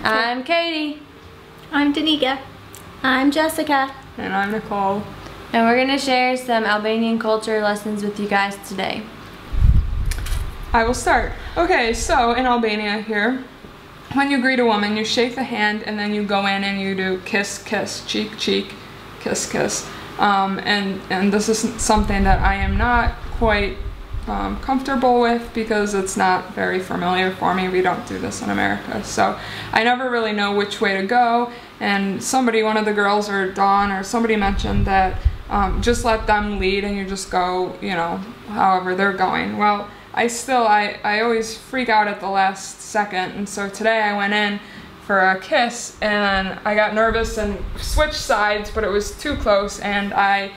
I'm Katie. I'm Danica. I'm Jessica. And I'm Nicole. And we're going to share some Albanian culture lessons with you guys today. I will start. Okay, so in Albania here, when you greet a woman, you shake the hand and then you go in and you do kiss, kiss, cheek, cheek, kiss, kiss. And this is something that I am not quite comfortable with because it's not very familiar for me. We don't do this in America, so I never really know which way to go. And one of the girls, or Dawn, or somebody mentioned that just let them lead and you just go, you know, however they're going. Well, I always freak out at the last second, and so today I went in for a kiss and I got nervous and switched sides, but it was too close and I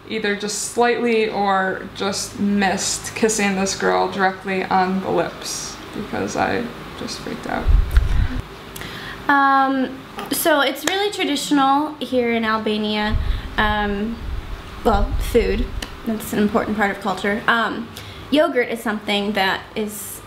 either just slightly or just missed kissing this girl directly on the lips because I just freaked out. So it's really traditional here in Albania. Well, food, that's an important part of culture. Yogurt is something that is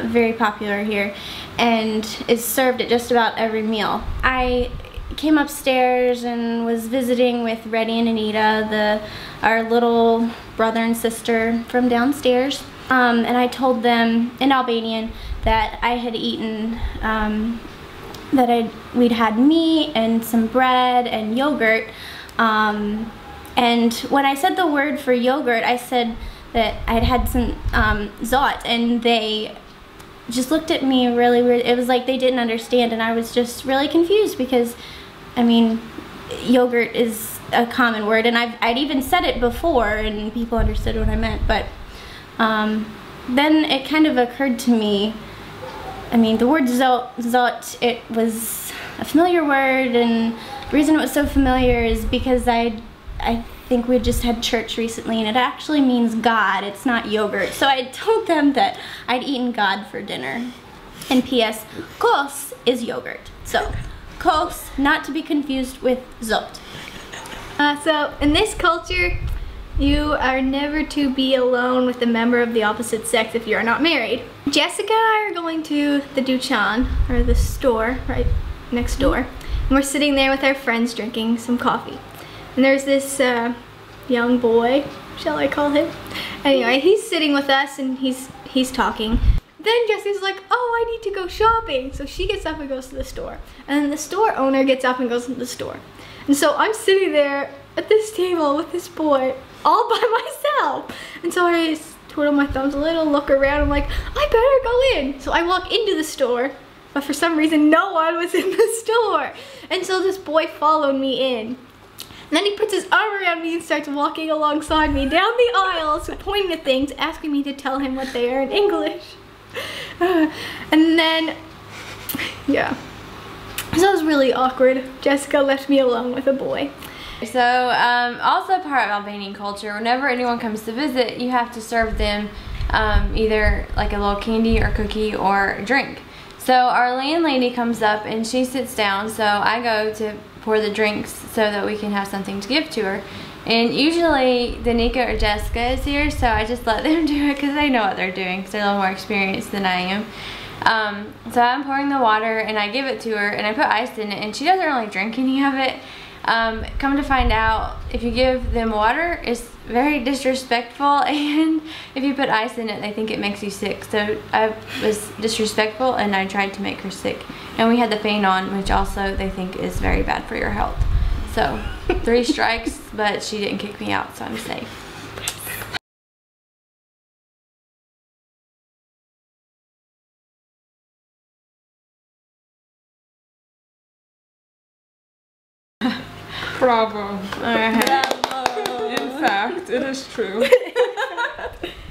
very popular here and is served at just about every meal. I came upstairs and was visiting with Reddy and Anita, our little brother and sister from downstairs, and I told them in Albanian that I had eaten, we'd had meat and some bread and yogurt, and when I said the word for yogurt, I said that I'd had some zot, and they just looked at me really weird. It was like they didn't understand, and I was just really confused because, I mean, yogurt is a common word, and I'd even said it before and people understood what I meant, but then it kind of occurred to me, I mean, the word zot, it was a familiar word, and the reason it was so familiar is because I think we just had church recently, and it actually means God. It's not yogurt. So I told them that I'd eaten God for dinner. And P.S. Kos is yogurt. So kos, not to be confused with zot. So in this culture, you are never to be alone with a member of the opposite sex if you are not married. Jessica and I are going to the Duchan, or the store right next door, and we're sitting there with our friends drinking some coffee. And there's this young boy, shall I call him? Anyway, he's sitting with us and he's talking. Then Jessica's like, oh, I need to go shopping. So she gets up and goes to the store. And then the store owner gets up and goes to the store. And so I'm sitting there at this table with this boy all by myself. And so I twiddle my thumbs a little, look around, I'm like, I better go in. So I walk into the store, but for some reason no one was in the store. And so this boy followed me in. And then he puts his arm around me and starts walking alongside me down the aisles, pointing at things, asking me to tell him what they are in English. And then, yeah. So it was really awkward. Jessica left me alone with a boy. So, also part of Albanian culture, whenever anyone comes to visit, you have to serve them either like a little candy or cookie or a drink. So our landlady comes up and she sits down, so I go to pour the drinks so that we can have something to give to her. And usually Danica or Jessica is here, so I just let them do it because they know what they're doing because they're a little more experienced than I am. So I'm pouring the water and I give it to her and I put ice in it, and she doesn't really drink any of it. Come to find out, if you give them water, it's very disrespectful, and if you put ice in it, they think it makes you sick. So I was disrespectful and I tried to make her sick. And we had the fan on, which also they think is very bad for your health. So 3 strikes, but she didn't kick me out, so I'm safe. Bravo. Alright. In fact, it is true.